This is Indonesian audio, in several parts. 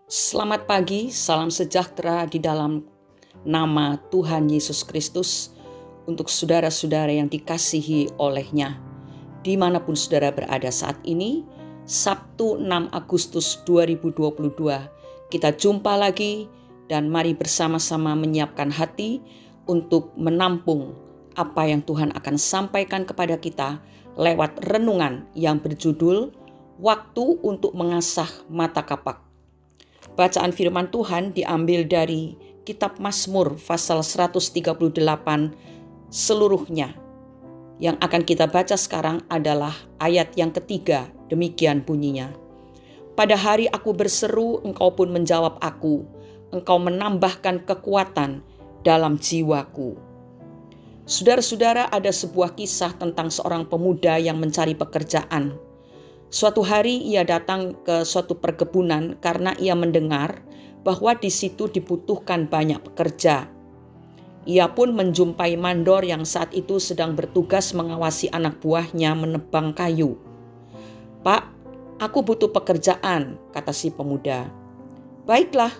Selamat pagi, salam sejahtera di dalam nama Tuhan Yesus Kristus untuk saudara-saudara yang dikasihi oleh-Nya. Dimanapun saudara berada saat ini, Sabtu 6 Agustus 2022, kita jumpa lagi dan mari bersama-sama menyiapkan hati untuk menampung apa yang Tuhan akan sampaikan kepada kita lewat renungan yang berjudul Waktu untuk Mengasah Mata Kapak. Bacaan firman Tuhan diambil dari kitab Mazmur pasal 138 seluruhnya. Yang akan kita baca sekarang adalah ayat yang ketiga, demikian bunyinya. Pada hari aku berseru, engkau pun menjawab aku. Engkau menambahkan kekuatan dalam jiwaku. Saudara-saudara, ada sebuah kisah tentang seorang pemuda yang mencari pekerjaan. Suatu hari ia datang ke suatu perkebunan karena ia mendengar bahwa di situ dibutuhkan banyak pekerja. Ia pun menjumpai mandor yang saat itu sedang bertugas mengawasi anak buahnya menebang kayu. "Pak, aku butuh pekerjaan," kata si pemuda. "Baiklah,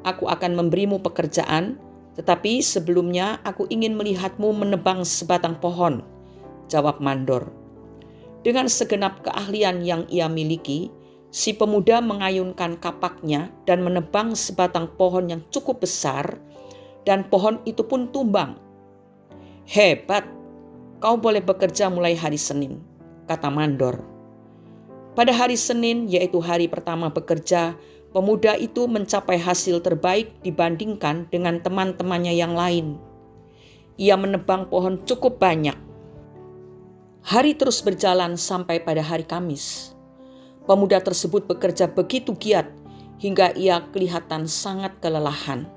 aku akan memberimu pekerjaan, tetapi sebelumnya aku ingin melihatmu menebang sebatang pohon," jawab mandor. Dengan segenap keahlian yang ia miliki, si pemuda mengayunkan kapaknya dan menebang sebatang pohon yang cukup besar, dan pohon itu pun tumbang. "Hebat, kau boleh bekerja mulai hari Senin," kata mandor. Pada hari Senin, yaitu hari pertama bekerja, pemuda itu mencapai hasil terbaik dibandingkan dengan teman-temannya yang lain. Ia menebang pohon cukup banyak. Hari terus berjalan sampai pada hari Kamis. Pemuda tersebut bekerja begitu giat hingga ia kelihatan sangat kelelahan.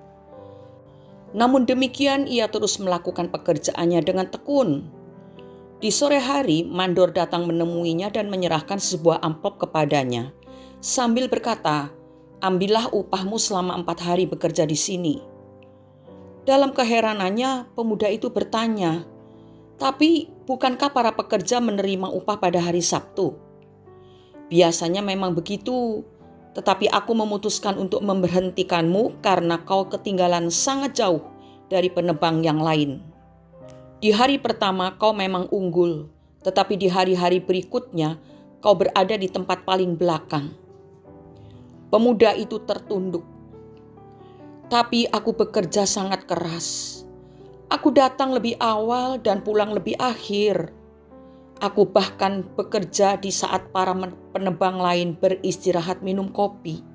Namun demikian ia terus melakukan pekerjaannya dengan tekun. Di sore hari, mandor datang menemuinya dan menyerahkan sebuah amplop kepadanya sambil berkata, "Ambillah upahmu selama 4 hari bekerja di sini." Dalam keheranannya, pemuda itu bertanya, "Tapi bukankah para pekerja menerima upah pada hari Sabtu?" "Biasanya memang begitu, tetapi aku memutuskan untuk memberhentikanmu karena kau ketinggalan sangat jauh dari penebang yang lain. Di hari pertama kau memang unggul, tetapi di hari-hari berikutnya kau berada di tempat paling belakang." Pemuda itu tertunduk. "Tapi aku bekerja sangat keras. Aku datang lebih awal dan pulang lebih akhir. Aku bahkan bekerja di saat para penebang lain beristirahat minum kopi."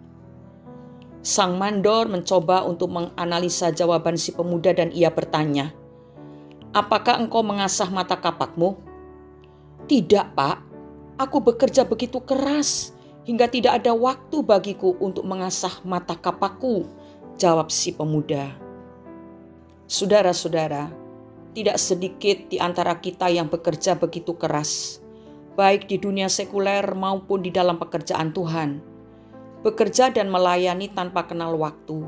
Sang mandor mencoba untuk menganalisa jawaban si pemuda dan ia bertanya, "Apakah engkau mengasah mata kapakmu?" "Tidak, Pak. Aku bekerja begitu keras hingga tidak ada waktu bagiku untuk mengasah mata kapakku," jawab si pemuda. Saudara-saudara, tidak sedikit di antara kita yang bekerja begitu keras, baik di dunia sekuler maupun di dalam pekerjaan Tuhan. Bekerja dan melayani tanpa kenal waktu,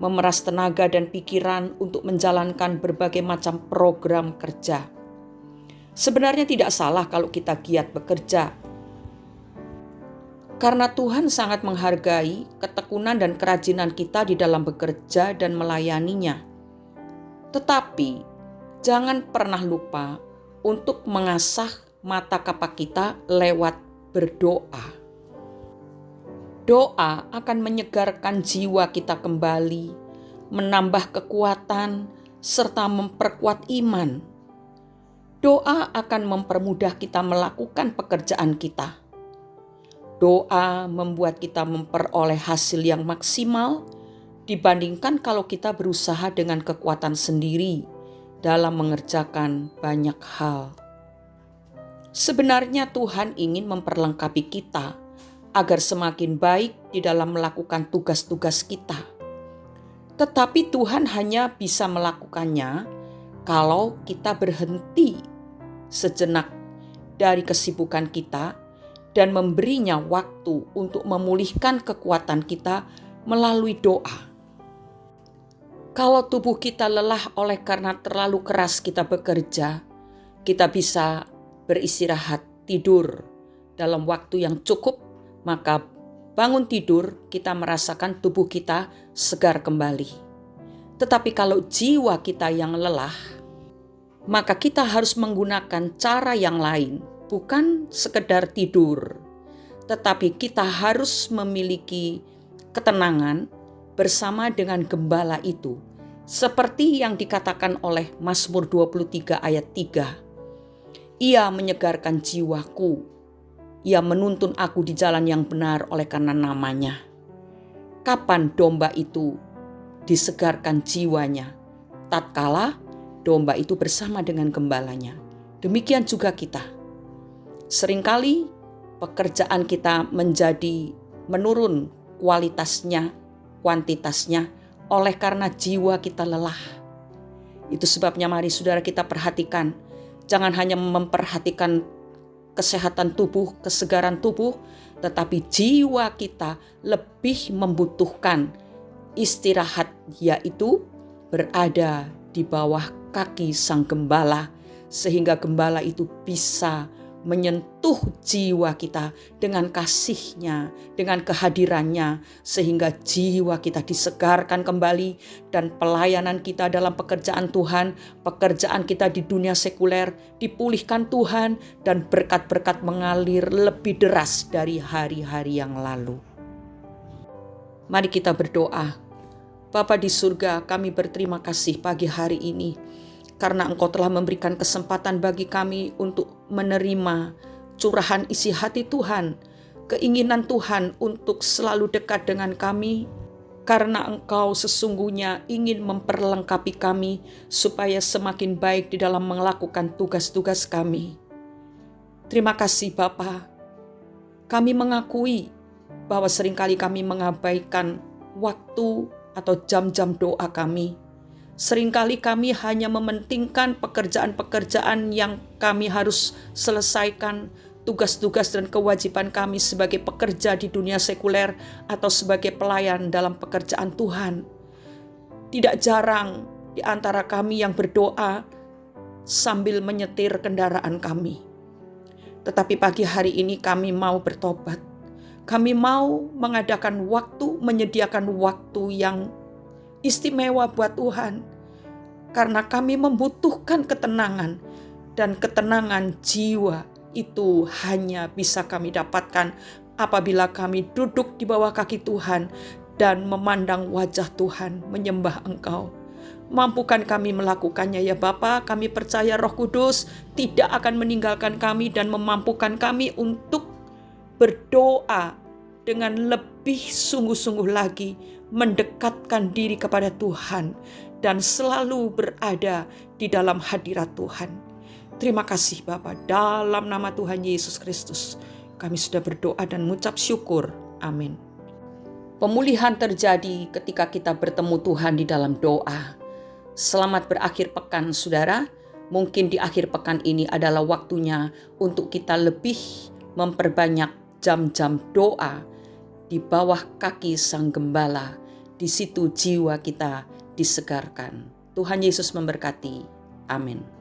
memeras tenaga dan pikiran untuk menjalankan berbagai macam program kerja. Sebenarnya tidak salah kalau kita giat bekerja, karena Tuhan sangat menghargai ketekunan dan kerajinan kita di dalam bekerja dan melayaninya. Tetapi jangan pernah lupa untuk mengasah mata kapak kita lewat berdoa. Doa akan menyegarkan jiwa kita kembali, menambah kekuatan, serta memperkuat iman. Doa akan mempermudah kita melakukan pekerjaan kita. Doa membuat kita memperoleh hasil yang maksimal dibandingkan kalau kita berusaha dengan kekuatan sendiri dalam mengerjakan banyak hal. Sebenarnya Tuhan ingin memperlengkapi kita agar semakin baik di dalam melakukan tugas-tugas kita. Tetapi Tuhan hanya bisa melakukannya kalau kita berhenti sejenak dari kesibukan kita dan memberinya waktu untuk memulihkan kekuatan kita melalui doa. Kalau tubuh kita lelah oleh karena terlalu keras kita bekerja, kita bisa beristirahat, tidur dalam waktu yang cukup, maka Bangun tidur, kita merasakan tubuh kita segar kembali. Tetapi kalau jiwa kita yang lelah, maka kita harus menggunakan cara yang lain, bukan sekedar tidur, tetapi kita harus memiliki ketenangan bersama dengan gembala itu. Seperti yang dikatakan oleh Mazmur 23 ayat 3. Ia menyegarkan jiwaku. Ia menuntun aku di jalan yang benar oleh karena namanya. Kapan domba itu disegarkan jiwanya? Tatkala domba itu bersama dengan gembalanya. Demikian juga kita. Seringkali pekerjaan kita menjadi menurun kualitasnya, kuantitasnya, oleh karena jiwa kita lelah. Itu sebabnya mari saudara kita perhatikan, jangan hanya memperhatikan kesehatan tubuh, kesegaran tubuh, tetapi jiwa kita lebih membutuhkan istirahat, yaitu berada di bawah kaki Sang Gembala, sehingga Gembala itu bisa menyentuh jiwa kita dengan kasih-Nya, dengan kehadirannya, sehingga jiwa kita disegarkan kembali dan pelayanan kita dalam pekerjaan Tuhan, pekerjaan kita di dunia sekuler dipulihkan Tuhan dan berkat-berkat mengalir lebih deras dari hari-hari yang lalu. Mari kita berdoa. Bapa di surga, kami berterima kasih pagi hari ini karena Engkau telah memberikan kesempatan bagi kami untuk menerima curahan isi hati Tuhan, keinginan Tuhan untuk selalu dekat dengan kami, karena Engkau sesungguhnya ingin memperlengkapi kami supaya semakin baik di dalam melakukan tugas-tugas kami. Terima kasih Bapa. Kami mengakui bahwa seringkali kami mengabaikan waktu atau jam-jam doa kami. Seringkali kami hanya mementingkan pekerjaan-pekerjaan yang kami harus selesaikan, tugas-tugas dan kewajiban kami sebagai pekerja di dunia sekuler atau sebagai pelayan dalam pekerjaan Tuhan. Tidak jarang di antara kami yang berdoa sambil menyetir kendaraan kami. Tetapi pagi hari ini kami mau bertobat. Kami mau mengadakan waktu, menyediakan waktu yang istimewa buat Tuhan, karena kami membutuhkan ketenangan, dan ketenangan jiwa itu hanya bisa kami dapatkan apabila kami duduk di bawah kaki Tuhan dan memandang wajah Tuhan, menyembah Engkau. Mampukan kami melakukannya ya Bapa. Kami percaya Roh Kudus tidak akan meninggalkan kami dan memampukan kami untuk berdoa dengan lebih sungguh-sungguh lagi, mendekatkan diri kepada Tuhan dan selalu berada di dalam hadirat Tuhan. Terima kasih Bapa, dalam nama Tuhan Yesus Kristus kami sudah berdoa dan mengucap syukur. Amin. Pemulihan terjadi ketika kita bertemu Tuhan di dalam doa. Selamat berakhir pekan saudara. Mungkin di akhir pekan ini adalah waktunya untuk kita lebih memperbanyak jam-jam doa di bawah kaki Sang Gembala. Di situ jiwa kita disegarkan. Tuhan Yesus memberkati. Amin.